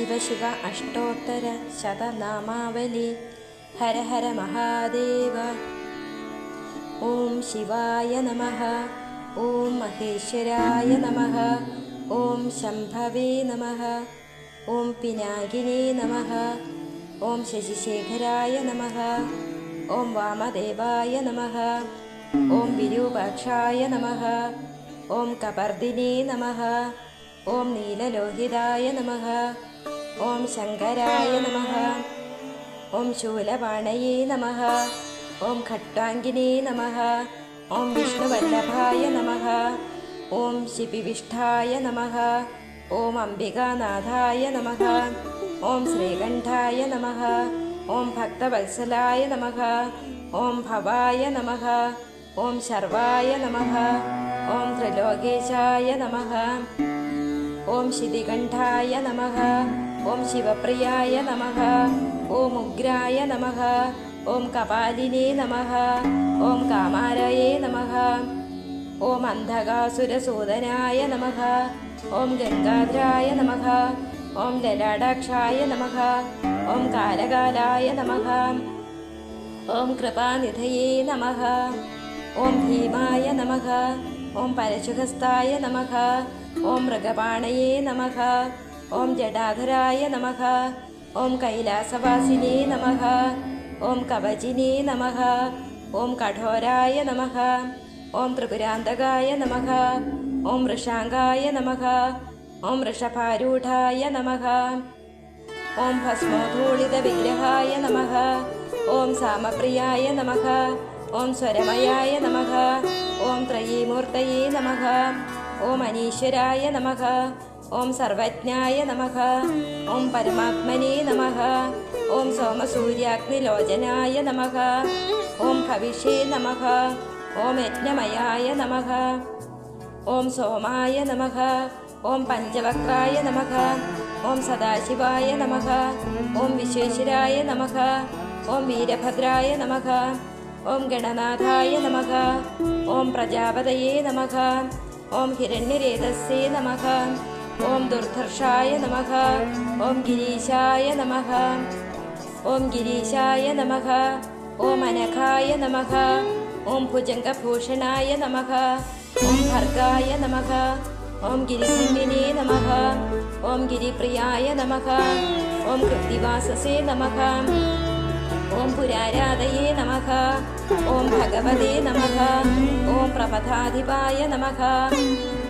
शिव शिव अष्टोत्तर शतनामावली। हर हर महादेव। ॐ शिवाय नमः। ॐ महेश्वराय नमः। ॐ शम्भवे नमः। ॐ पिनाकिने नमः। ॐ शशिशेखराय नमः। ॐ वामदेवाय नमः। ॐ विरूपाक्षाय नमः। ॐ कपर्दिने नमः। ॐ नीललोहिताय नमः। ॐ शङ्कराय नमः। ॐ शूलपाणये नमः। ॐ खट्वाङ्गिने नमः। ॐ विष्णुवल्लभाय नमः। ॐ शिपिविष्ठाय नमः। ॐ अम्बिकानाथाय नमः। ॐ श्रीकण्ठाय नमः। ॐ भक्तवत्सलाय नमः। ॐ भवाय नमः। ॐ शर्वाय नमः। ॐ त्रिलोकेशाय नमः। ॐ शितिकण्ठाय नमः। ॐ शिवप्रियाय नमः। ॐ उग्राय नमः। ॐ कपालिने नमः। ॐ कामारये नमः। ॐ अन्धकासुरसूदनाय नमः। ॐ गङ्गाधराय नमः। ॐ ललाटाक्षाय नमः। ॐ कालकालाय नमः। ॐ कृपानिधये नमः। ॐ भीमाय नमः। ॐ परशुहस्ताय नमः। ॐ मृगपाणये नमः। ॐ जटाधराय नमः। ॐ कैलासवासिने नमः। ॐ कवचिने नमः। ॐ कठोराय नमः। ॐ त्रिपुरान्तकाय नमः। ॐ वृषाङ्गाय नमः। ॐ वृषभारूढाय नमः। ॐ भस्मोद्धूलितविग्रहाय नमः। ॐ सामप्रियाय नमः। ॐ स्वरमयाय नमः। ॐ त्रयीमूर्तये नमः। ॐ अनीश्वराय नमः। ॐ सर्वज्ञाय नमः। ॐ परमात्मने नमः। ॐ सोमसूर्याग्निलोचनाय नमः। ॐ हविषे नमः। ॐ यज्ञमयाय नमः। ॐ सोमाय नमः। ॐ पञ्चवक्त्राय नमः। ॐ सदाशिवाय नमः। ॐ विश्वेश्वराय नमः। ॐ वीरभद्राय नमः। ॐ गणनाथाय नमः। ॐ प्रजापतये नमः। ॐ हिरण्यरेतसे नमः। ॐ दुर्धर्षाय नमः। ॐ गिरीशाय नमः। ॐ गिरीशाय नमः। ॐ अनघाय नमः। ॐ भुजङ्गभूषणाय नमः। ॐ भर्गाय नमः। ॐ गिरिधन्विने नमः। ॐ गिरिप्रियाय नमः। ॐ कृत्तिवाससे नमः। ॐ पुराराधये नमः। ॐ भगवते नमः। ॐ प्रपथाधिपाय नमः।